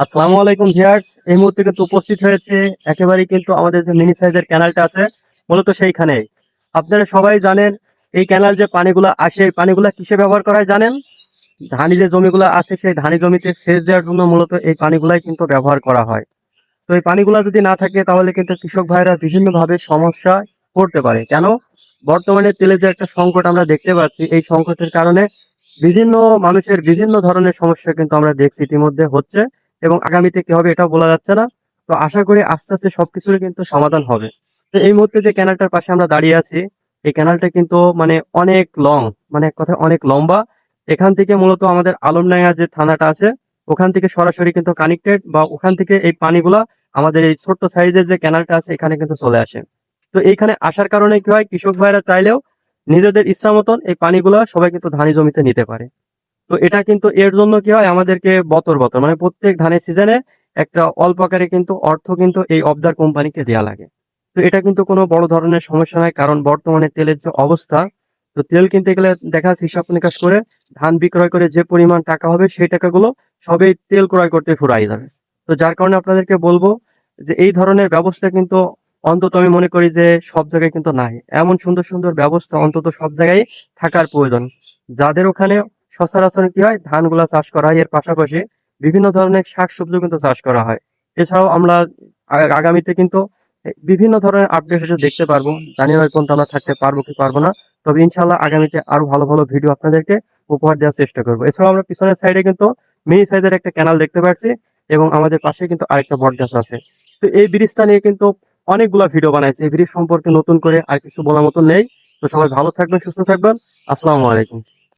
আসসালামু আলাইকুম ভিউয়ার্স, এই মুহূর্তে কিন্তু উপস্থিত হয়েছে একেবারেই কিন্তু আমাদের যে মিনি সাইজের ক্যানালটা আছে মূলত সেইখানে। আপনারা সবাই জানেন এই ক্যানাল যে পানিগুলা আসে এই পানিগুলা কিসে ব্যবহার করা হয় জানেন? ধানি যে জমিগুলো আছে সেই ধানি জমিতে সেচ দেওয়ার জন্য মূলত এই পানিগুলাই কিন্তু ব্যবহার করা হয়। তো এই পানিগুলা যদি না থাকে তাহলে কিন্তু কৃষক ভাইরা বিভিন্ন ভাবে সমস্যা পড়তে পারে। কেন? বর্তমানে তেলের যে একটা সংকট আমরা দেখতে পাচ্ছি, এই সংকটের কারণে বিভিন্ন মানুষের বিভিন্ন ধরনের সমস্যা কিন্তু আমরা দেখছি ইতিমধ্যে হচ্ছে, এবং আগামীতে কি হবে এটাও বলা যাচ্ছে না। তো আশা করি আস্তে আস্তে সবকিছুর কিন্তু সমাধান হবে। তো এই মুহূর্তে যে ক্যানালটার পাশে আমরা দাঁড়িয়ে আছি, এই ক্যানালটা কিন্তু মানে অনেক লং, মানে এক কথায় অনেক লম্বা। এখান থেকে মূলত আমাদের আলমডাঙ্গা যে থানাটা আছে ওখান থেকে সরাসরি কিন্তু কানেক্টেড, বা ওখান থেকে এই পানিগুলা আমাদের এই ছোট্ট সাইজের যে ক্যানালটা আছে এখানে কিন্তু চলে আসে। তো এইখানে আসার কারণে কি হয়, কৃষক ভাইরা চাইলেও নিজেদের ইচ্ছা মতন এই পানিগুলা সবাই কিন্তু ধানি জমিতে নিতে পারে। তো এটা কিন্তু এর জন্য কি হয়, আমাদেরকে বতর বতর মানে প্রত্যেক ধানের সিজনে একটা অল্প আকারে কিন্তু অর্থ কিন্তু এই অবদার কোম্পানিকে দেয়া লাগে। তো এটা কিন্তু কোনো বড় ধরনের সমস্যা নয়, কারণ বর্তমানে তেলের যে অবস্থা, তো তেল কিনতে গেলে দেখা যাচ্ছে হিসাব নিকাশ করে ধান বিক্রয় করে যে পরিমাণ টাকা হবে সেই টাকাগুলো সবই তেল ক্রয় করতে ফুরাই যাবে। তো যার কারণে আপনাদেরকে বলবো যে এই ধরনের ব্যবস্থা কিন্তু অন্তত আমি মনে করি যে সব জায়গায় কিন্তু নাই। এমন সুন্দর সুন্দর ব্যবস্থা অন্তত সব জায়গায় থাকার প্রয়োজন। যাদের ওখানে সচরাচর কি হয়, ধানগুলা চাষ করা হয়, এর পাশাপাশি বিভিন্ন ধরনের শাকসবজি কিন্তু চাষ করা হয়। এছাড়াও আমরা আগামীতে কিন্তু বিভিন্ন ধরনের আপডেট দেখতে পারবো। জানি না পর্যন্ত আমরা থাকতে পারবো কি পারবো না, তবে ইনশাল্লাহ আগামীতে আরো ভালো ভালো ভিডিও আপনাদেরকে উপহার দেওয়ার চেষ্টা করবো। এছাড়াও আমরা পিছনের সাইডে কিন্তু মিনি সাইজের একটা ক্যানাল দেখতে পাচ্ছি, এবং আমাদের পাশে কিন্তু আরেকটা বট গাছ আছে। তো এই ব্রিজটা নিয়ে কিন্তু অনেকগুলা ভিডিও বানাইছে। এই ব্রিজ সম্পর্কে নতুন করে আর কিছু বলার মতো নেই। তো সবাই ভালো থাকবেন, সুস্থ থাকবেন। আসসালামু আলাইকুম।